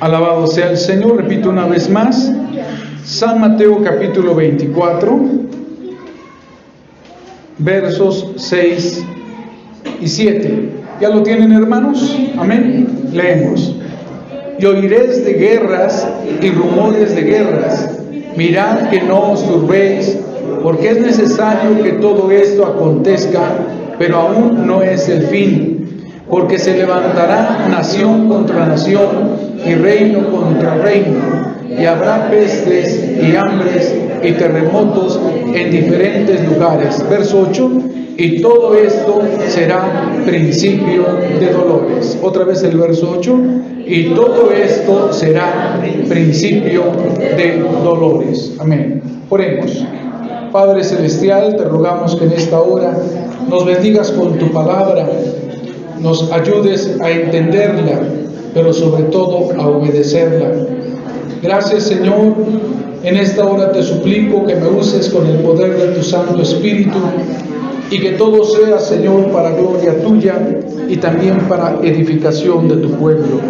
Alabado sea el Señor. Repito una vez más, San Mateo capítulo 24, versos 6 y 7. ¿Ya lo tienen, hermanos? Amén. Leemos. Y oiréis de guerras y rumores de guerras. Mirad que no os turbéis, porque es necesario que todo esto acontezca, pero aún no es el fin. Porque se levantará nación contra nación y reino contra reino, y habrá pestes y hambres y terremotos en diferentes lugares. Verso 8. Y todo esto será principio de dolores. Otra vez el verso 8. Y todo esto será principio de dolores. Amén. Oremos. Padre Celestial, te rogamos que en esta hora nos bendigas con tu palabra, nos ayudes a entenderla, pero sobre todo a obedecerla. Gracias, Señor. En esta hora te suplico que me uses con el poder de tu Santo Espíritu y que todo sea, Señor, para gloria tuya y también para edificación de tu pueblo.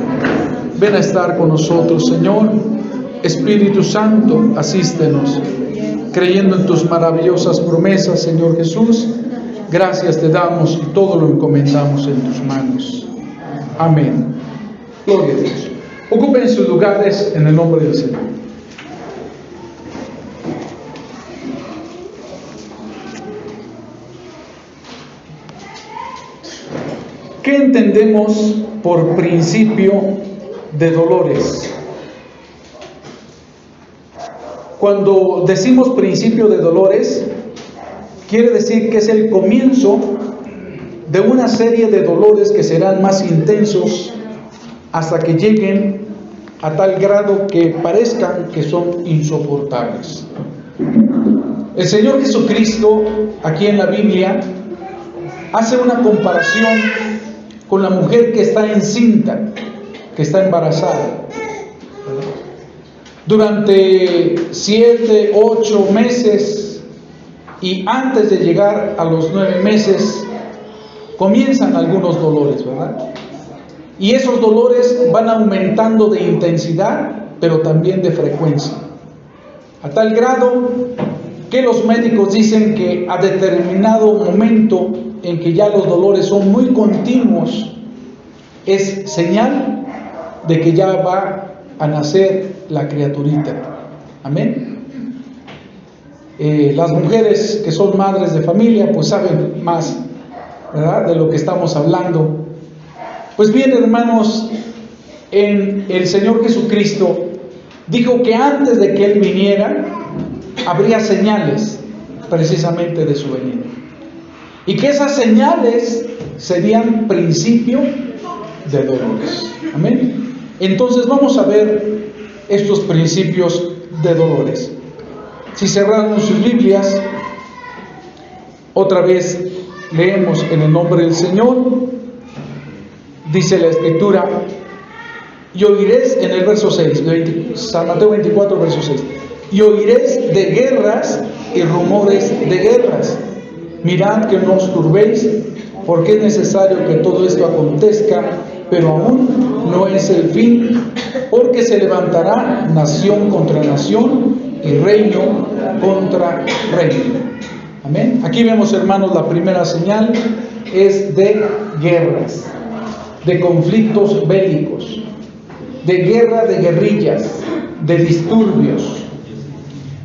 Ven a estar con nosotros, Señor. Espíritu Santo, asístenos. Creyendo en tus maravillosas promesas, Señor Jesús, gracias te damos y todo lo encomendamos en tus manos. Amén. Gloria a Dios. Ocupen sus lugares en el nombre del Señor. ¿Qué entendemos por principio de dolores? Cuando decimos principio de dolores, quiere decir que es el comienzo de una serie de dolores que serán más intensos hasta que lleguen a tal grado que parezcan que son insoportables. El Señor Jesucristo, aquí en la Biblia, hace una comparación con la mujer que está encinta, que está embarazada. Durante 7, 8 meses y antes de llegar a los 9 meses comienzan algunos dolores, ¿verdad? Y esos dolores van aumentando de intensidad, pero también de frecuencia, a tal grado que los médicos dicen que a determinado momento en que ya los dolores son muy continuos, es señal de que ya va a nacer la criaturita. Amén. Las mujeres que son madres de familia pues saben más, ¿verdad?, de lo que estamos hablando. Pues bien, hermanos, en el Señor Jesucristo dijo que antes de que Él viniera habría señales precisamente de su venida, y que esas señales serían principio de dolores. Amén. Entonces vamos a ver estos principios de dolores. Si cerraron sus Biblias, otra vez leemos en el nombre del Señor. Dice la Escritura: y oiréis, en el verso 6, San Mateo 24, verso 6, y oiréis de guerras y rumores de guerras. Mirad que no os turbéis, porque es necesario que todo esto acontezca, pero aún no es el fin, porque se levantará nación contra nación y reino contra reino. Amén. Aquí vemos, hermanos, la primera señal es de guerras, de conflictos bélicos, de guerra de guerrillas, de disturbios.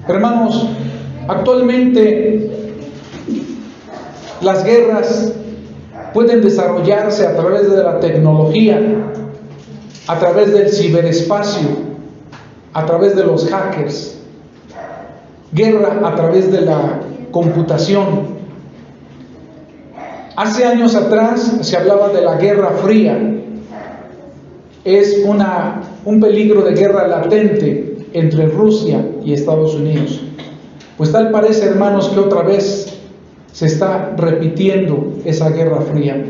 Hermanos, actualmente las guerras pueden desarrollarse a través de la tecnología, a través del ciberespacio, a través de los hackers, guerra a través de la computación. Hace años atrás se hablaba de la Guerra Fría. Es un peligro de guerra latente entre Rusia y Estados Unidos. Pues tal parece, hermanos, que otra vez se está repitiendo esa Guerra Fría.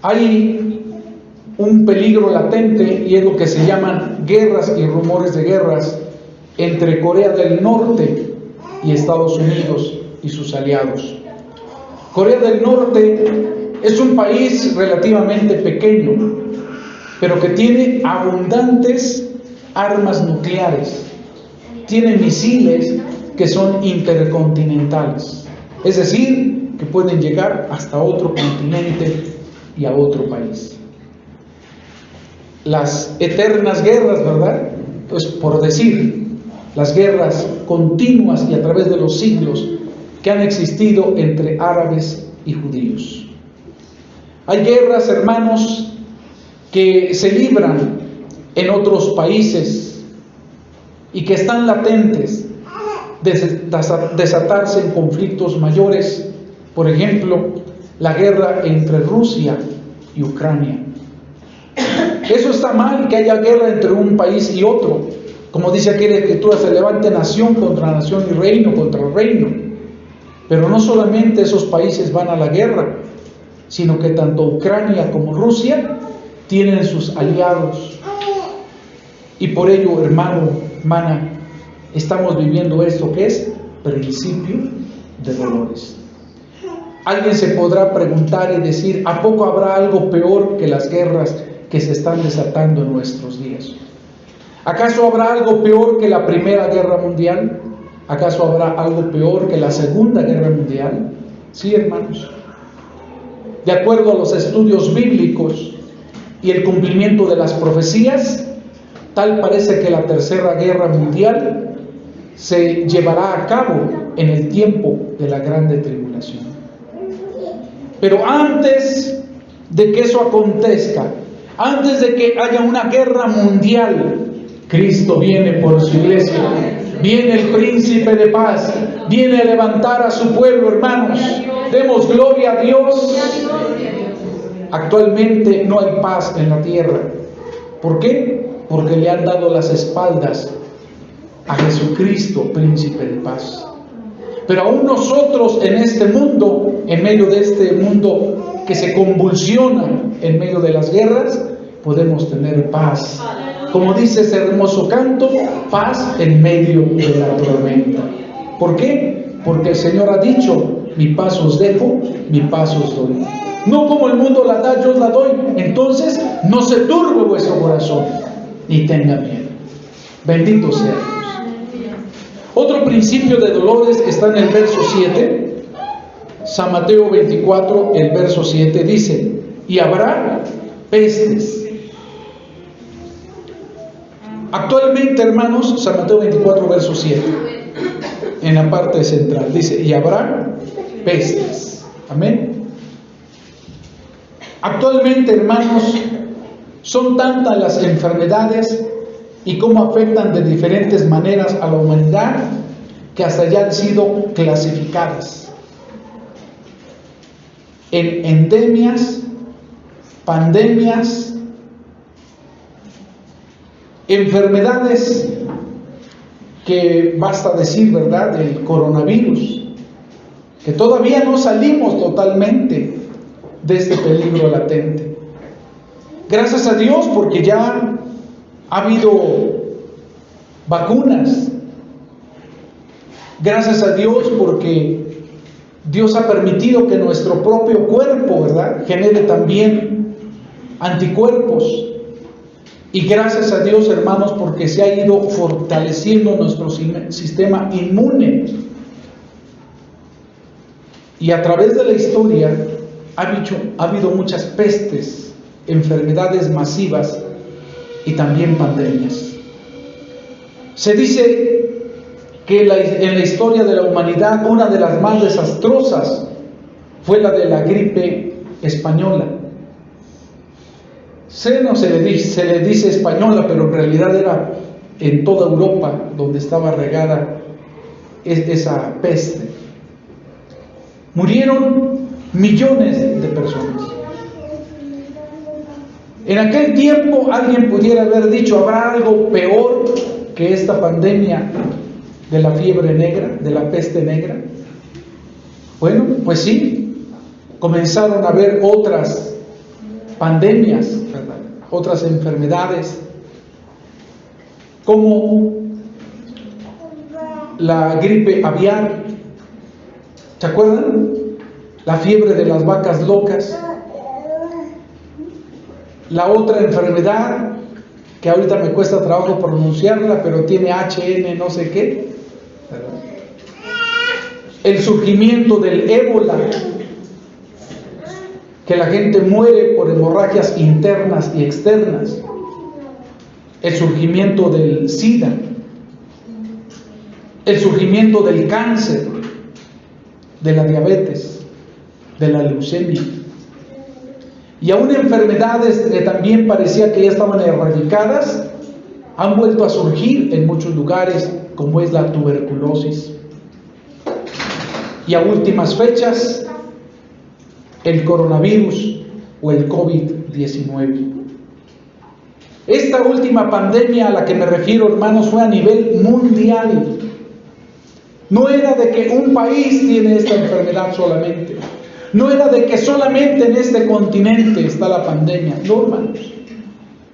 Hay un peligro latente y es lo que se llaman guerras y rumores de guerras entre Corea del Norte y Estados Unidos y sus aliados. Corea del Norte es un país relativamente pequeño, pero que tiene abundantes armas nucleares, tiene misiles que son intercontinentales, es decir, que pueden llegar hasta otro continente y a otro país. Las eternas guerras, ¿verdad? Pues por decir, las guerras continuas y a través de los siglos que han existido entre árabes y judíos. Hay guerras, hermanos, que se libran en otros países y que están latentes de desatarse en conflictos mayores. Por ejemplo, la guerra entre Rusia y Ucrania. Eso está mal, que haya guerra entre un país y otro. Como dice aquí la Escritura, se levante nación contra nación y reino contra reino. Pero no solamente esos países van a la guerra, sino que tanto Ucrania como Rusia tienen sus aliados. Y por ello, hermano, hermana, estamos viviendo esto que es principio de dolores. Alguien se podrá preguntar y decir, ¿a poco habrá algo peor que las guerras que se están desatando en nuestros días? ¿Acaso habrá algo peor que la Primera Guerra Mundial? ¿Acaso habrá algo peor que la Segunda Guerra Mundial? Sí, hermanos. De acuerdo a los estudios bíblicos y el cumplimiento de las profecías, tal parece que la Tercera Guerra Mundial se llevará a cabo en el tiempo de la grande tribulación. Pero antes de que eso acontezca, antes de que haya una guerra mundial, Cristo viene por su iglesia, viene el príncipe de paz, viene a levantar a su pueblo, hermanos. Demos gloria a Dios. Actualmente no hay paz en la tierra. ¿Por qué? Porque le han dado las espaldas a Jesucristo, príncipe de paz. Pero aún nosotros en este mundo, en medio de este mundo que se convulsiona en medio de las guerras, podemos tener paz. Como dice ese hermoso canto, paz en medio de la tormenta. ¿Por qué? Porque el Señor ha dicho, mi paz os dejo, mi paz os doy. No como el mundo la da, yo os la doy. Entonces no se turbe vuestro corazón, ni tenga miedo. Bendito sea Dios. Otro principio de dolores está en el verso 7. San Mateo 24, el verso 7 dice, y habrá pestes. Actualmente, hermanos, San Mateo 24, verso 7, en la parte central, dice, y habrá pestes. Amén. Actualmente, hermanos, son tantas las enfermedades y cómo afectan de diferentes maneras a la humanidad que hasta ya han sido clasificadas en endemias, pandemias, enfermedades que basta decir, ¿verdad?, del coronavirus, que todavía no salimos totalmente de este peligro latente. Gracias a Dios porque ya ha habido vacunas. Gracias a Dios porque Dios ha permitido que nuestro propio cuerpo, ¿verdad?, genere también anticuerpos. Y gracias a Dios, hermanos, porque se ha ido fortaleciendo nuestro sistema inmune. Y a través de la historia ha habido muchas pestes, enfermedades masivas y también pandemias. Se dice que en la historia de la humanidad una de las más desastrosas fue la de la gripe española. Se le dice española, pero en realidad era en toda Europa donde estaba regada esa peste. Murieron millones de personas. En aquel tiempo alguien pudiera haber dicho, ¿habrá algo peor que esta pandemia de la fiebre negra, de la peste negra? Bueno, pues sí, comenzaron a haber otras pandemias, ¿verdad?, otras enfermedades, como la gripe aviar. ¿Se acuerdan? La fiebre de las vacas locas. la otra enfermedad, que ahorita me cuesta trabajo pronunciarla, pero tiene HN no sé qué, el surgimiento del ébola, que la gente muere por hemorragias internas y externas, el surgimiento del SIDA, el surgimiento del cáncer, de la diabetes, de la leucemia, y aún enfermedades que también parecía que ya estaban erradicadas, han vuelto a surgir en muchos lugares, como es la tuberculosis. Y a últimas fechas, el coronavirus o el COVID-19. Esta última pandemia a la que me refiero, hermanos, fue a nivel mundial. No era de que un país tiene esta enfermedad solamente. No era de que solamente en este continente está la pandemia. No, hermanos.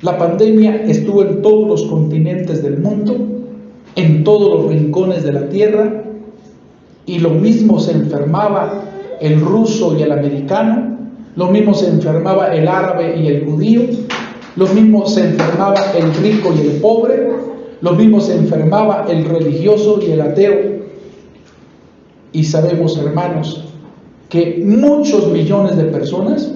La pandemia estuvo en todos los continentes del mundo, en todos los rincones de la tierra, y lo mismo se enfermaba el ruso y el americano, lo mismo se enfermaba el árabe y el judío, lo mismo se enfermaba el rico y el pobre, lo mismo se enfermaba el religioso y el ateo. Y sabemos, hermanos, que muchos millones de personas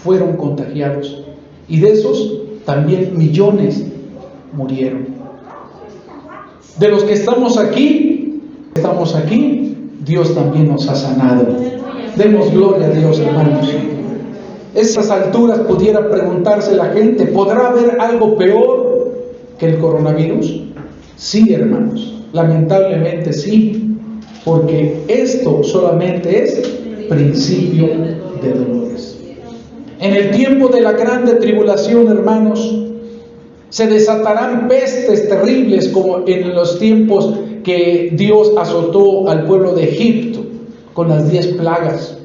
fueron contagiados, y de esos también millones murieron. De los que estamos aquí, Dios también nos ha sanado. Demos gloria a Dios, hermanos. Esas alturas pudiera preguntarse la gente, ¿podrá haber algo peor que el coronavirus? Sí, hermanos, lamentablemente sí, porque esto solamente es principio de dolores. En el tiempo de la grande tribulación, hermanos, se desatarán pestes terribles como en los tiempos que Dios azotó al pueblo de Egipto con las 10 plagas.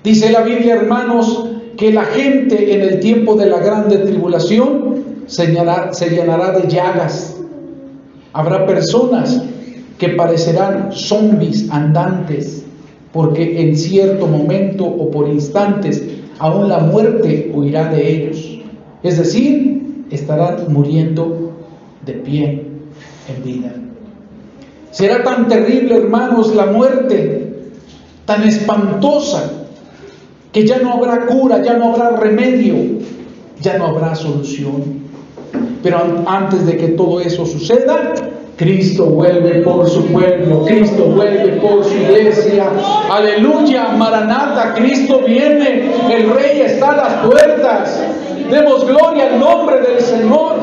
Dice la Biblia, hermanos, que la gente en el tiempo de la grande tribulación se llenará de llagas. Habrá personas que parecerán zombies andantes, porque en cierto momento o por instantes aún la muerte huirá de ellos. Es decir, estarán muriendo de pie en vida. Será tan terrible, hermanos, la muerte, tan espantosa, que ya no habrá cura, ya no habrá remedio, ya no habrá solución. Pero antes de que todo eso suceda, Cristo vuelve por su pueblo, Cristo vuelve por su iglesia. Aleluya, Maranata, Cristo viene, el Rey está a las puertas. Demos gloria al nombre del Señor.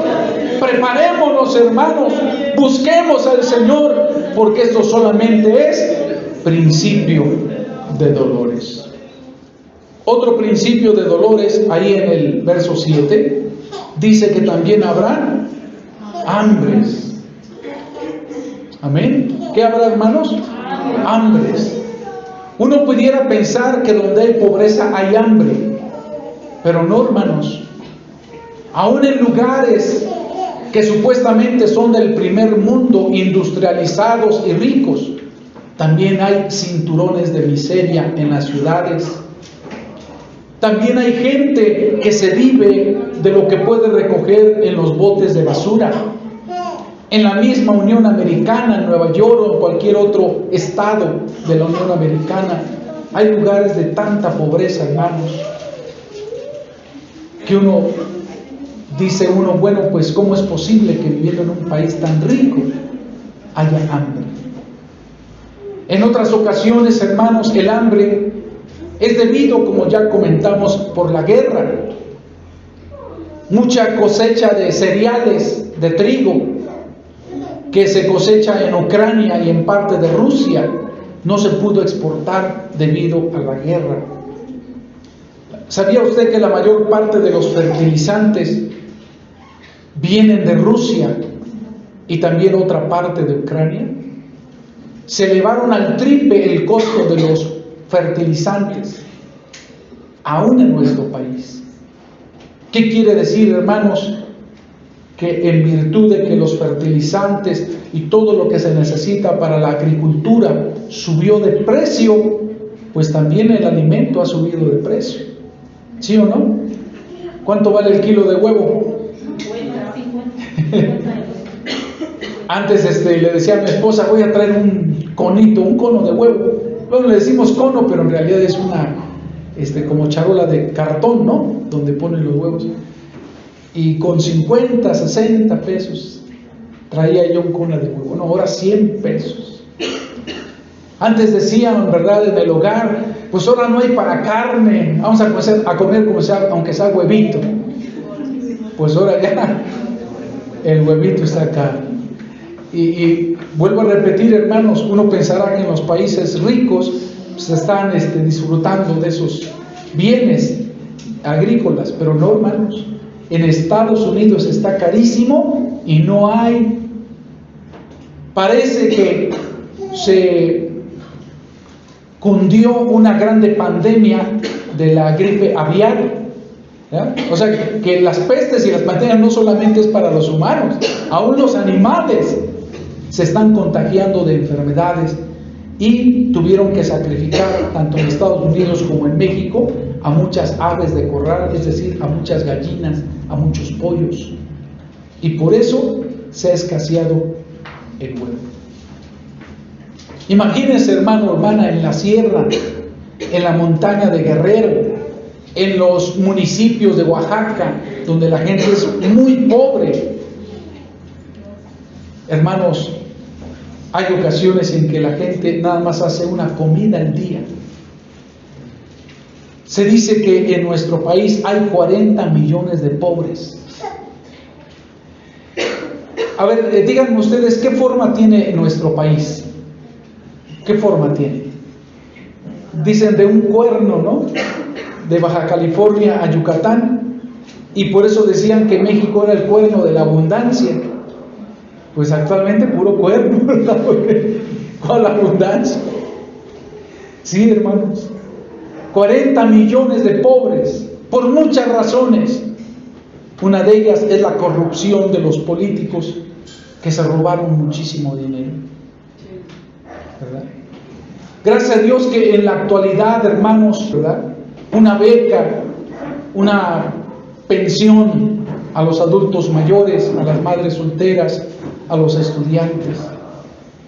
Preparémonos, hermanos, busquemos al Señor, porque esto solamente es principio de dolores. Otro principio de dolores, ahí en el verso 7, dice que también habrá hambres. Amén. ¿Qué habrá, hermanos? Hambres. Uno pudiera pensar que donde hay pobreza hay hambre, pero no, hermanos. Aún en lugares que supuestamente son del primer mundo, industrializados y ricos, también hay cinturones de miseria en las ciudades. También hay gente que se vive de lo que puede recoger en los botes de basura. En la misma Unión Americana, en Nueva York o en cualquier otro estado de la Unión Americana, hay lugares de tanta pobreza, hermanos, que uno dice, bueno, pues ¿cómo es posible que viviendo en un país tan rico haya hambre? En otras ocasiones, hermanos, el hambre es debido, como ya comentamos, por la guerra. Mucha cosecha de cereales, de trigo, que se cosecha en Ucrania y en parte de Rusia, no se pudo exportar debido a la guerra. ¿Sabía usted que la mayor parte de los fertilizantes vienen de Rusia y también otra parte de Ucrania? Se elevaron al triple el costo de los fertilizantes, aún en nuestro país. ¿Qué quiere decir, hermanos? Que en virtud de que los fertilizantes y todo lo que se necesita para la agricultura subió de precio, pues también el alimento ha subido de precio. ¿Sí o no? ¿Cuánto vale el kilo de huevo? Antes le decía a mi esposa, voy a traer un conito, un cono de huevo. Bueno, le decimos cono, pero en realidad es una como charola de cartón, ¿no? Donde ponen los huevos. Y con 50, 60 pesos traía yo un cono de huevo. No, ahora 100 pesos. Antes decían, ¿verdad?, en el hogar, pues ahora no hay para carne, vamos a comer como sea, aunque sea huevito. Pues ahora ya el huevito está acá. Y vuelvo a repetir, hermanos, uno pensará que en los países ricos se están disfrutando de esos bienes agrícolas, pero no, hermanos. En Estados Unidos está carísimo y no hay. Parece que se cundió una grande pandemia de la gripe aviar. ¿Ya? O sea, que las pestes y las pandemias no solamente es para los humanos, aún los animales se están contagiando de enfermedades y tuvieron que sacrificar tanto en Estados Unidos como en México a muchas aves de corral, es decir, a muchas gallinas, a muchos pollos, y por eso se ha escaseado el huevo. Imagínense, hermano, hermana, en la sierra, en la montaña de Guerrero, en los municipios de Oaxaca, donde la gente es muy pobre. Hermanos, hay ocasiones en que la gente nada más hace una comida al día. Se dice que en nuestro país hay 40 millones de pobres. A ver, díganme ustedes, ¿qué forma tiene nuestro país? ¿Qué forma tiene? Dicen de un cuerno, ¿no? De Baja California a Yucatán, y por eso decían que México era el cuerno de la abundancia. Pues actualmente puro cuerno, ¿verdad? ¿Cuál abundancia? Sí, hermanos, 40 millones de pobres, por muchas razones. Una de ellas es la corrupción de los políticos que se robaron muchísimo dinero, ¿verdad? Gracias a Dios que en la actualidad, hermanos, ¿verdad?, una beca, una pensión a los adultos mayores, a las madres solteras, a los estudiantes.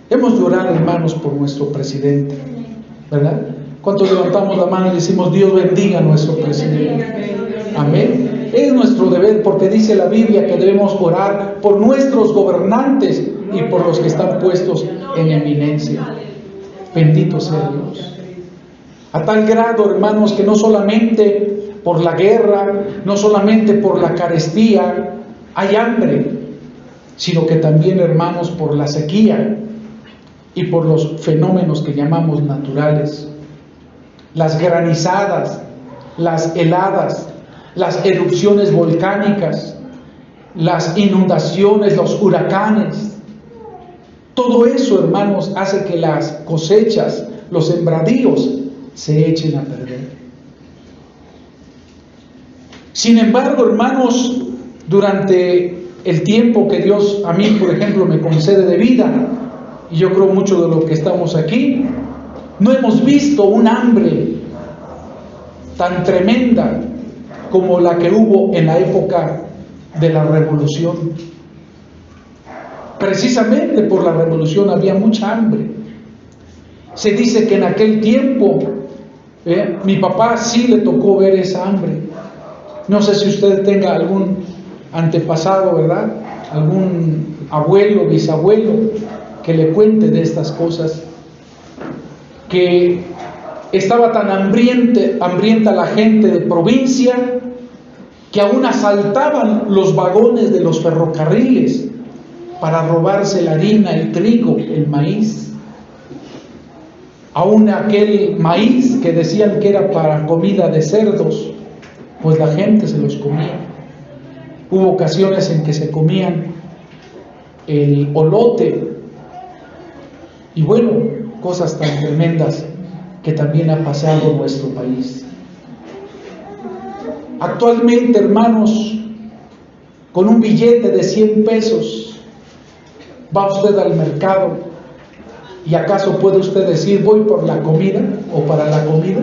Hemos de orar, hermanos, por nuestro presidente, ¿verdad? ¿Cuántos levantamos la mano y decimos, Dios bendiga a nuestro presidente? Amén. Es nuestro deber, porque dice la Biblia que debemos orar por nuestros gobernantes y por los que están puestos en eminencia. Bendito sea Dios. A tal grado, hermanos, que no solamente por la guerra, no solamente por la carestía hay hambre, sino que también, hermanos, por la sequía y por los fenómenos que llamamos naturales. Las granizadas, las heladas, las erupciones volcánicas, las inundaciones, los huracanes. Todo eso, hermanos, hace que las cosechas, los sembradíos, se echen a perder. Sin embargo, hermanos, durante el tiempo que Dios a mí, por ejemplo, me concede de vida, y yo creo mucho de lo que estamos aquí, no hemos visto un hambre tan tremenda como la que hubo en la época de la revolución. Precisamente por la revolución había mucha hambre. Se dice que en aquel tiempo mi papá sí le tocó ver esa hambre. No sé si usted tenga algún antepasado, ¿verdad?, algún abuelo, bisabuelo, que le cuente de estas cosas, que estaba tan hambrienta la gente de provincia, que aún asaltaban los vagones de los ferrocarriles para robarse la harina, el trigo, el maíz. Aún aquel maíz que decían que era para comida de cerdos, pues la gente se los comía. Hubo ocasiones en que se comían el olote, y bueno, cosas tan tremendas que también ha pasado en nuestro país. Actualmente, hermanos, con un billete de 100 pesos, va usted al mercado, y acaso puede usted decir, voy por la comida o para la comida,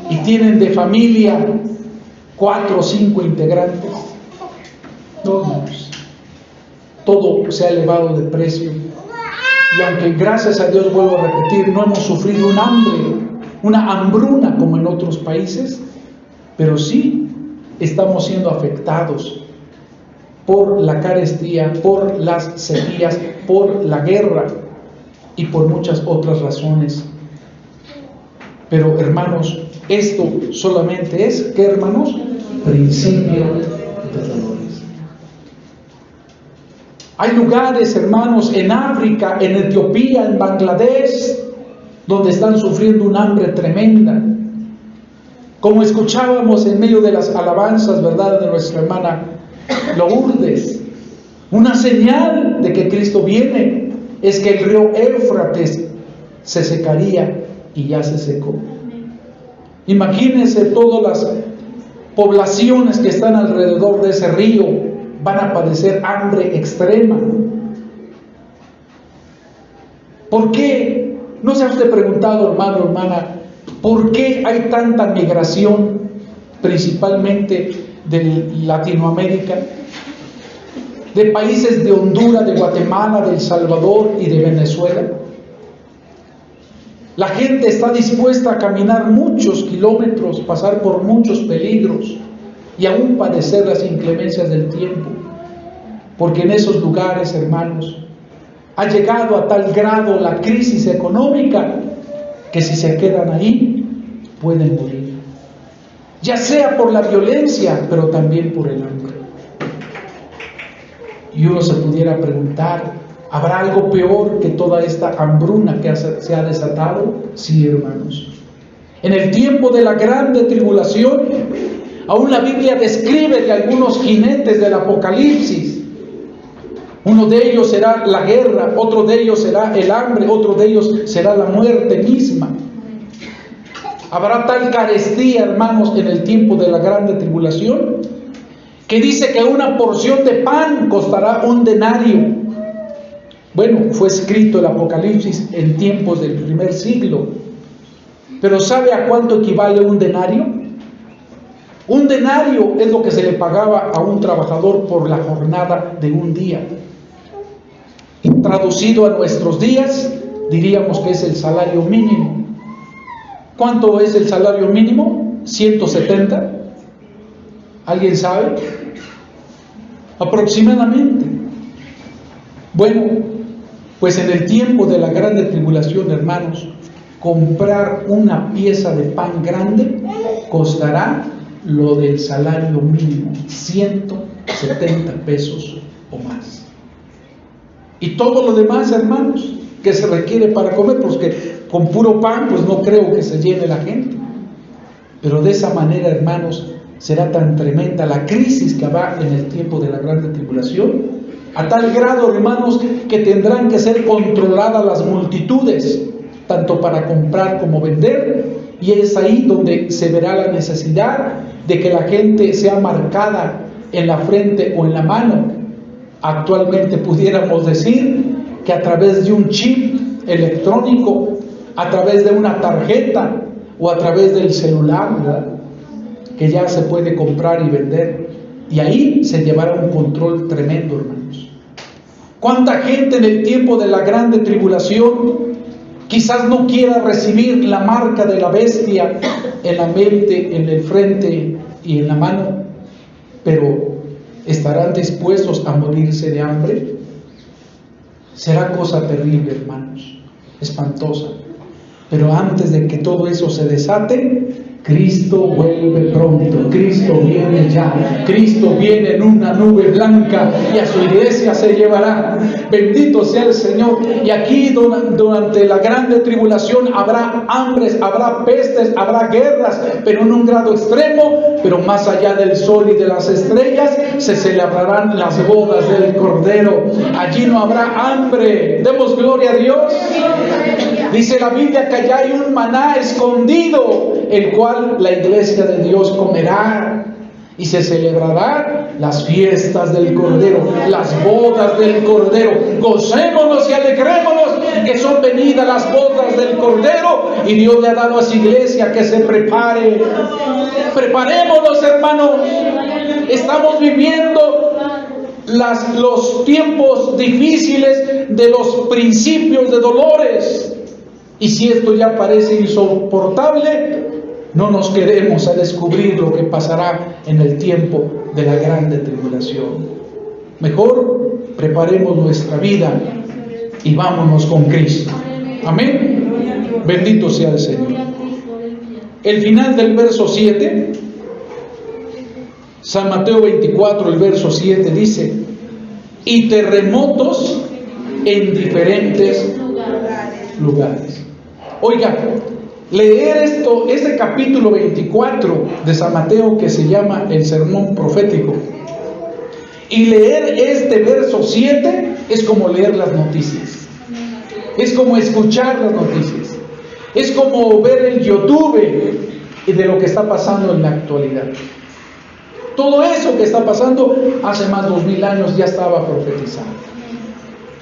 y tienen de familia 4 o 5 integrantes. No, hermanos. Todo se ha elevado de precio. Y aunque gracias a Dios, vuelvo a repetir, no hemos sufrido un hambre, una hambruna como en otros países, pero sí estamos siendo afectados por la carestía, por las sequías, por la guerra y por muchas otras razones. Pero hermanos, esto solamente es, ¿qué, hermanos? Principio de dolores. Hay lugares, hermanos, en África, en Etiopía, en Bangladesh, donde están sufriendo un hambre tremenda. Como escuchábamos en medio de las alabanzas, ¿verdad?, de nuestra hermana Lourdes, una señal de que Cristo viene es que el río Éufrates se secaría y ya se secó. Imagínense todas las poblaciones que están alrededor de ese río van a padecer hambre extrema. ¿Por qué? ¿No se ha usted preguntado, hermano, hermana, por qué hay tanta migración, principalmente de Latinoamérica, de países de Honduras, de Guatemala, de El Salvador y de Venezuela? La gente está dispuesta a caminar muchos kilómetros, pasar por muchos peligros y aún padecer las inclemencias del tiempo, porque en esos lugares, hermanos, ha llegado a tal grado la crisis económica que si se quedan ahí pueden morir, ya sea por la violencia, pero también por el hambre. Y uno se pudiera preguntar, ¿habrá algo peor que toda esta hambruna que se ha desatado? Sí, hermanos. En el tiempo de la grande tribulación, aún la Biblia describe de algunos jinetes del Apocalipsis. Uno de ellos será la guerra, otro de ellos será el hambre, otro de ellos será la muerte misma. Habrá tal carestía, hermanos, en el tiempo de la grande tribulación, que dice que una porción de pan costará 1 denario. Bueno, fue escrito el Apocalipsis en tiempos del primer siglo. Pero ¿sabe a cuánto equivale 1 denario? 1 denario es lo que se le pagaba a un trabajador por la jornada de un día. Traducido a nuestros días, diríamos que es el salario mínimo. ¿Cuánto es el salario mínimo? 170. ¿Alguien sabe? Aproximadamente. Bueno, pues en el tiempo de la grande tribulación, hermanos, comprar una pieza de pan grande costará lo del salario mínimo, 170 pesos o más. Y todo lo demás, hermanos, que se requiere para comer, porque con puro pan, pues no creo que se llene la gente. Pero de esa manera, hermanos, será tan tremenda la crisis que habrá en el tiempo de la grande tribulación, a tal grado, hermanos, que tendrán que ser controladas las multitudes, tanto para comprar como vender, y es ahí donde se verá la necesidad de que la gente sea marcada en la frente o en la mano. Actualmente pudiéramos decir que a través de un chip electrónico, a través de una tarjeta o a través del celular, ¿verdad?, que ya se puede comprar y vender, y ahí se llevará un control tremendo, hermanos. ¿Cuánta gente en el tiempo de la grande tribulación quizás no quiera recibir la marca de la bestia en la mente, en el frente y en la mano, pero estarán dispuestos a morirse de hambre? Será cosa terrible, hermanos, espantosa. Pero antes de que todo eso se desate, Cristo vuelve pronto, Cristo viene ya, Cristo viene en una nube blanca y a su iglesia se llevará. Bendito sea el Señor. Y aquí durante la grande tribulación habrá hambres, habrá pestes, habrá guerras, pero en un grado extremo. Pero más allá del sol y de las estrellas se celebrarán las bodas del Cordero. Allí no habrá hambre. Demos gloria a Dios. Dice la Biblia que allá hay un maná escondido, el cual la iglesia de Dios comerá, y se celebrarán las fiestas del Cordero, las bodas del Cordero. Gocémonos y alegrémonos que son venidas las bodas del Cordero, y Dios le ha dado a su iglesia que se prepare. Preparémonos, hermanos. Estamos viviendo los tiempos difíciles de los principios de dolores, y si esto ya parece insoportable, no nos quedemos a descubrir lo que pasará en el tiempo de la grande tribulación. Mejor preparemos nuestra vida y vámonos con Cristo. Amén. Bendito sea el Señor. El final del verso 7, San Mateo 24, el verso 7 dice: y terremotos en diferentes lugares. Oiga, leer este capítulo 24 de San Mateo, que se llama el sermón profético, y leer este verso 7 es como leer las noticias, es como escuchar las noticias, es como ver el YouTube de lo que está pasando en la actualidad. Todo eso que está pasando hace más de 2000 años ya estaba profetizado.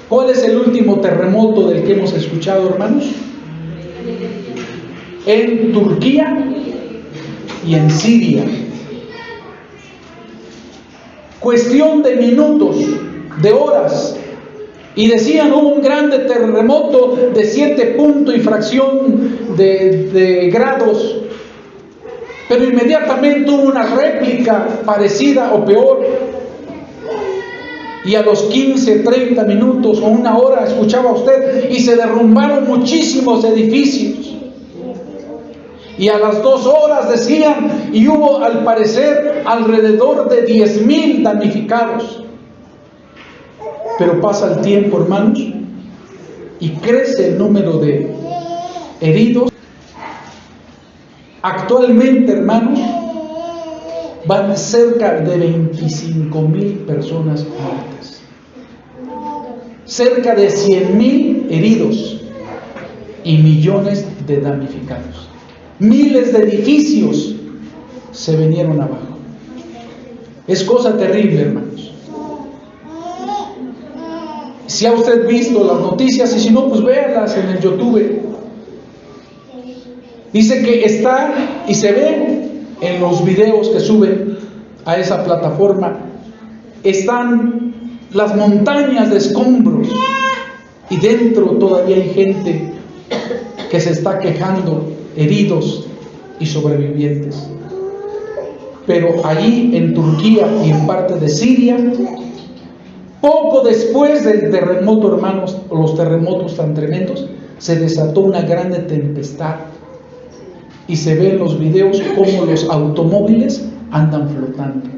¿Cuál es el último terremoto del que hemos escuchado, hermanos? En Turquía y en Siria. Cuestión de minutos, de horas, y decían hubo un grande terremoto de 7 puntos y fracción de grados, pero inmediatamente hubo una réplica parecida o peor, y a los 15, 30 minutos o una hora escuchaba usted, y se derrumbaron muchísimos edificios. Y a las 2 horas decían, y hubo al parecer alrededor de 10,000 damnificados. Pero pasa el tiempo, hermanos, y crece el número de heridos. Actualmente, hermanos, van cerca de 25,000 personas muertas, cerca de 100,000 heridos y millones de damnificados. Miles de edificios se vinieron abajo. Es cosa terrible, hermanos. Si ha usted visto las noticias, y si no, pues véanlas en el YouTube. Dice que está y se ve en los videos que suben a esa plataforma, están las montañas de escombros, y dentro todavía hay gente que se está quejando, heridos y sobrevivientes. Pero allí en Turquía y en parte de Siria, poco después del terremoto, hermanos, los terremotos tan tremendos, se desató una grande tempestad, y se ve en los videos cómo los automóviles andan flotando.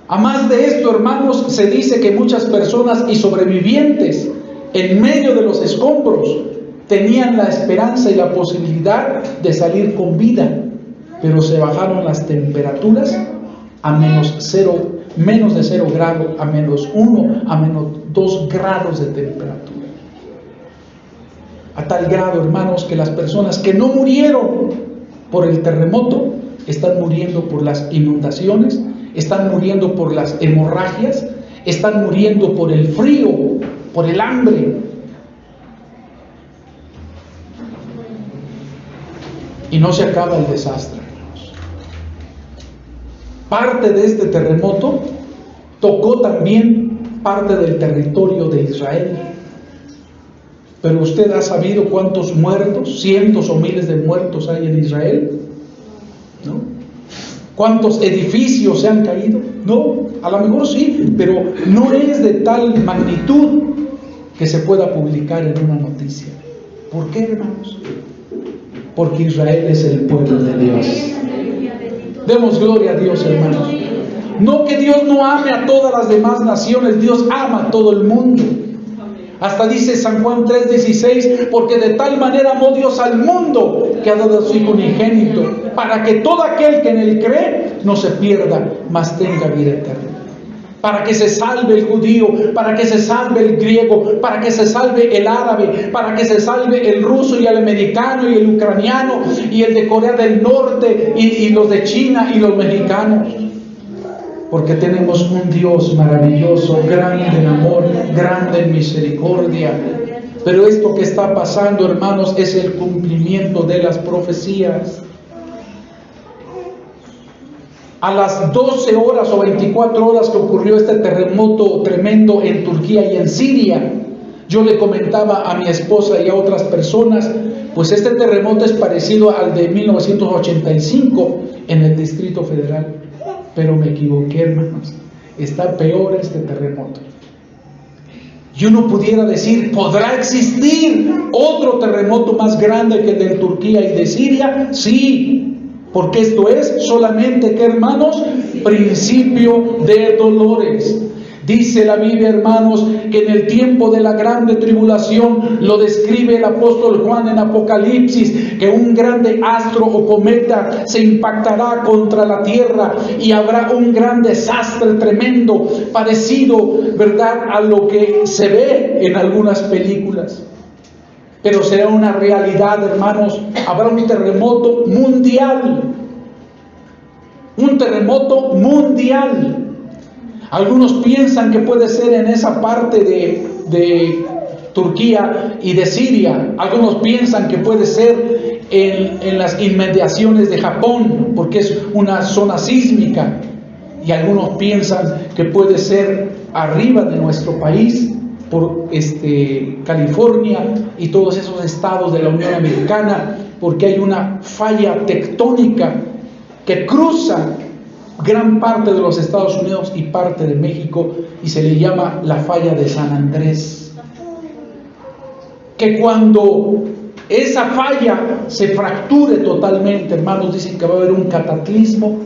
A más de esto, hermanos, se dice que muchas personas y sobrevivientes en medio de los escombros tenían la esperanza y la posibilidad de salir con vida, pero se bajaron las temperaturas a menos de 0 grados, a menos 1, a menos 2 grados de temperatura. A tal grado, hermanos, que las personas que no murieron por el terremoto están muriendo por las inundaciones, están muriendo por las hemorragias, están muriendo por el frío, por el hambre. Y no se acaba el desastre, hermanos. Parte de este terremoto tocó también parte del territorio de Israel. Pero usted ha sabido cuántos muertos, cientos o miles de muertos hay en Israel, ¿no? ¿Cuántos edificios se han caído? No, a lo mejor sí, pero no es de tal magnitud que se pueda publicar en una noticia. ¿Por qué, hermanos? Porque Israel es el pueblo de Dios. Demos gloria a Dios, hermanos. No que Dios no ame a todas las demás naciones, Dios ama a todo el mundo. Hasta dice San Juan 3:16, porque de tal manera amó Dios al mundo que ha dado a su Hijo unigénito, para que todo aquel que en él cree no se pierda, mas tenga vida eterna. Para que se salve el judío, para que se salve el griego, para que se salve el árabe, para que se salve el ruso y el americano y el ucraniano y el de Corea del Norte y los de China y los mexicanos. Porque tenemos un Dios maravilloso, grande en amor, grande en misericordia, Pero esto que está pasando, hermanos, es el cumplimiento de las profecías. A las 12 horas o 24 horas que ocurrió este terremoto tremendo en Turquía y en Siria, yo le comentaba a mi esposa y a otras personas, pues este terremoto es parecido al de 1985 en el Distrito Federal. Pero me equivoqué, hermanos. Está peor este terremoto. Yo no pudiera decir, ¿podrá existir otro terremoto más grande que el de Turquía y de Siria? Sí, porque esto es solamente, ¿qué, hermanos? Principio de dolores. Dice la Biblia, hermanos, que en el tiempo de la grande tribulación, lo describe el apóstol Juan en Apocalipsis, que un grande astro o cometa se impactará contra la tierra y habrá un gran desastre tremendo, parecido, ¿verdad?, a lo que se ve en algunas películas. Pero será una realidad, hermanos. Habrá un terremoto mundial. Un terremoto mundial. Algunos piensan que puede ser en esa parte de Turquía y de Siria. Algunos piensan que puede ser en las inmediaciones de Japón, porque es una zona sísmica. Y algunos piensan que puede ser arriba de nuestro país, por California y todos esos estados de la Unión Americana, porque hay una falla tectónica que cruza gran parte de los Estados Unidos y parte de México, y se le llama la falla de San Andrés. Que cuando esa falla se fracture totalmente, hermanos, dicen que va a haber un cataclismo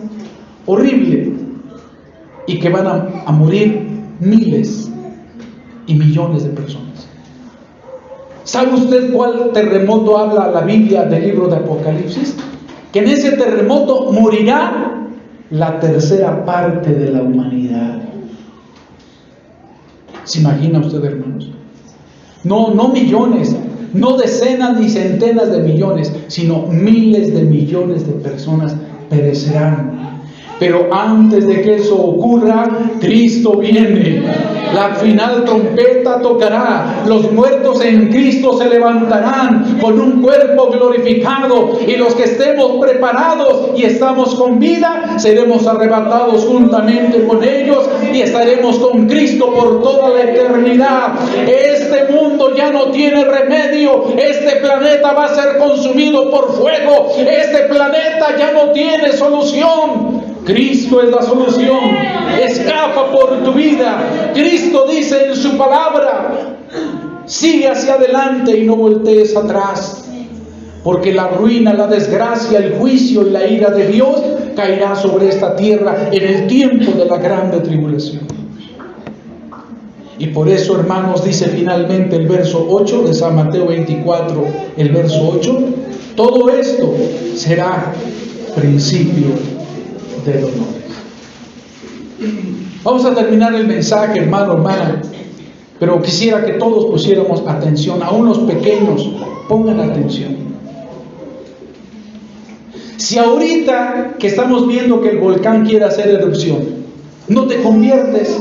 horrible y que van a morir miles y millones de personas. ¿Sabe usted cuál terremoto habla la Biblia del libro de Apocalipsis? Que en ese terremoto morirá la tercera parte de la humanidad. ¿Se imagina usted, hermanos? No millones, no decenas ni centenas de millones, sino miles de millones de personas perecerán. Pero antes de que eso ocurra, Cristo viene. La final trompeta tocará. Los muertos en Cristo se levantarán con un cuerpo glorificado. Y los que estemos preparados y estamos con vida, seremos arrebatados juntamente con ellos y estaremos con Cristo por toda la eternidad. Este mundo ya no tiene remedio. Este planeta va a ser consumido por fuego. Este planeta ya no tiene solución. Cristo es la solución. Escapa por tu vida. Cristo dice en su palabra: sigue hacia adelante y no voltees atrás, porque la ruina, la desgracia, el juicio y la ira de Dios caerá sobre esta tierra en el tiempo de la grande tribulación. Y por eso, hermanos, dice finalmente el verso 8 de San Mateo 24, el verso 8: todo esto será principio de dolores. Vamos a terminar el mensaje, hermano, hermana, pero quisiera que todos pusiéramos atención, aún los pequeños, pongan atención. Si ahorita que estamos viendo que el volcán quiere hacer erupción, no te conviertes,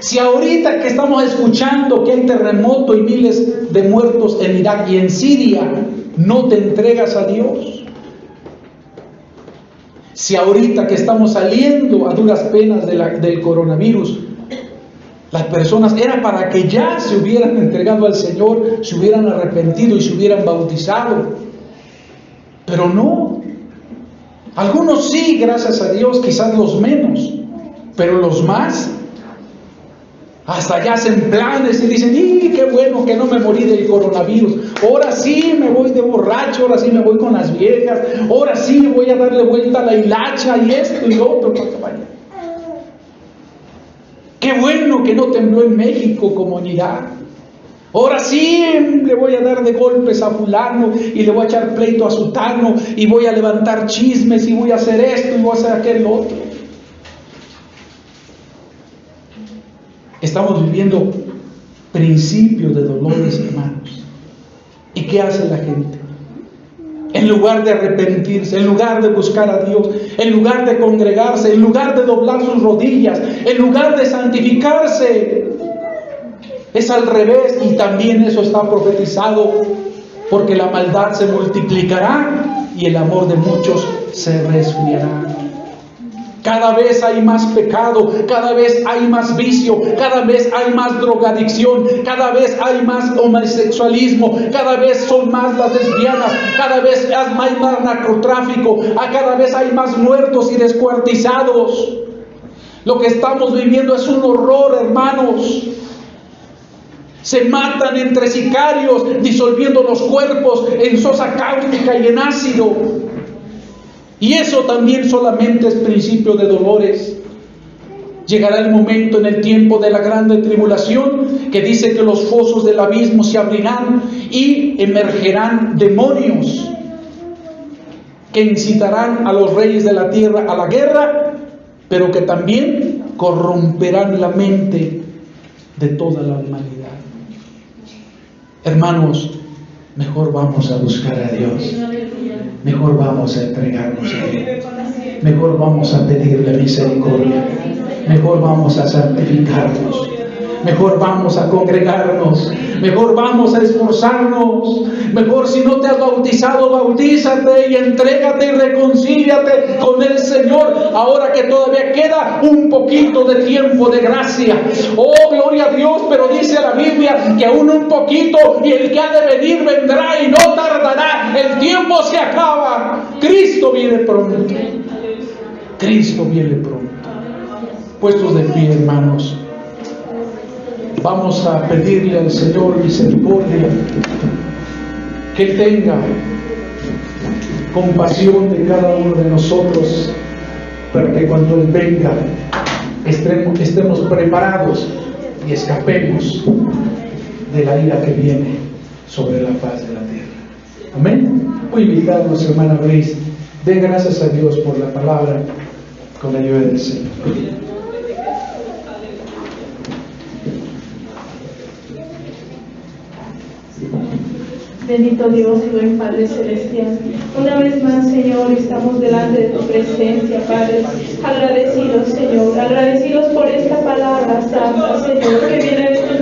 si ahorita que estamos escuchando que hay terremoto y miles de muertos en Irak y en Siria, no te entregas a Dios, si ahorita que estamos saliendo a duras penas del coronavirus, las personas era para que ya se hubieran entregado al Señor, se hubieran arrepentido y se hubieran bautizado, pero no. Algunos sí, gracias a Dios, quizás los menos, pero los más hasta ya hacen planes y dicen: ¡y qué bueno que no me morí del coronavirus! Ahora sí me voy de borracho, ahora sí me voy con las viejas, ahora sí voy a darle vuelta a la hilacha y esto y lo otro. ¡Qué bueno que no tembló en México como en Irak! Ahora sí le voy a dar de golpes a fulano y le voy a echar pleito a sutano y voy a levantar chismes y voy a hacer esto y voy a hacer aquel otro. Estamos viviendo principios de dolores, hermanos. ¿Y qué hace la gente? En lugar de arrepentirse, en lugar de buscar a Dios, en lugar de congregarse, en lugar de doblar sus rodillas, en lugar de santificarse, Es al revés, y también eso está profetizado, porque la maldad se multiplicará y el amor de muchos se resfriará. Cada vez hay más pecado, cada vez hay más vicio, cada vez hay más drogadicción, cada vez hay más homosexualismo, cada vez son más las lesbianas, cada vez hay más narcotráfico, cada vez hay más muertos y descuartizados. Lo que estamos viviendo es un horror, hermanos. Se matan entre sicarios, disolviendo los cuerpos en sosa cáustica y en ácido. Y eso también solamente es principio de dolores. Llegará el momento en el tiempo de la grande tribulación que dice que los fosos del abismo se abrirán y emergerán demonios que incitarán a los reyes de la tierra a la guerra, pero que también corromperán la mente de toda la humanidad. Hermanos, mejor vamos a buscar a Dios. Mejor vamos a entregarnos a Él. Mejor vamos a pedirle misericordia. Mejor vamos a santificarnos. Mejor vamos a congregarnos. Mejor vamos a esforzarnos. Mejor, si no te has bautizado, bautízate y entrégate y reconcíliate con el Señor. Ahora que todavía queda un poquito de tiempo de gracia. Oh, gloria a Dios, pero dice la Biblia que aún un poquito y el que ha de venir vendrá y no tardará. El tiempo se acaba. Cristo viene pronto. Cristo viene pronto. Puestos de pie, hermanos. Vamos a pedirle al Señor misericordia, que Él tenga compasión de cada uno de nosotros, para que cuando Él venga estemos preparados y escapemos de la ira que viene sobre la faz de la tierra. Amén. Voy a invitarnos, hermana Grace, den gracias a Dios por la palabra con la ayuda del Señor. Bendito Dios y buen Padre Celestial, una vez más, Señor, estamos delante de tu presencia, Padre, agradecidos, Señor, agradecidos por esta palabra santa, Señor, que viene de tus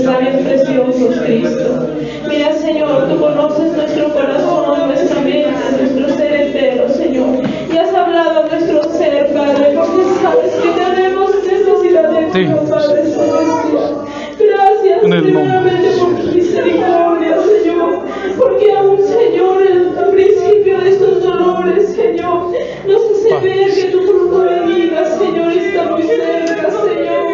labios preciosos, Cristo. Mira, Señor, tú conoces nuestro corazón, nuestra mente, nuestro ser entero, Señor, y has hablado a nuestro ser, Padre, porque sabes que tenemos necesidad de ti, Padre Celestial. Gracias, primeramente, por tu misericordia, Señor, porque aún, Señor, el principio de estos dolores, Señor, nos hace ver que tu fruto de vida, Señor, está muy cerca, Señor.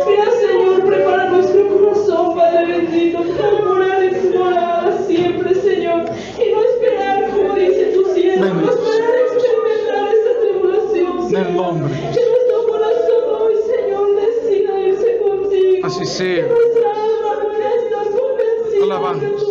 Mira, Señor, prepara nuestro corazón, Padre bendito, para morar en tu morada siempre, Señor, y no esperar, como dice tu siervo, no esperar experimentar esta tribulación, Señor. Que nuestro corazón hoy, Señor, decida irse contigo. Así sea. Que nuestra alma pueda estar convencida. Alabanza.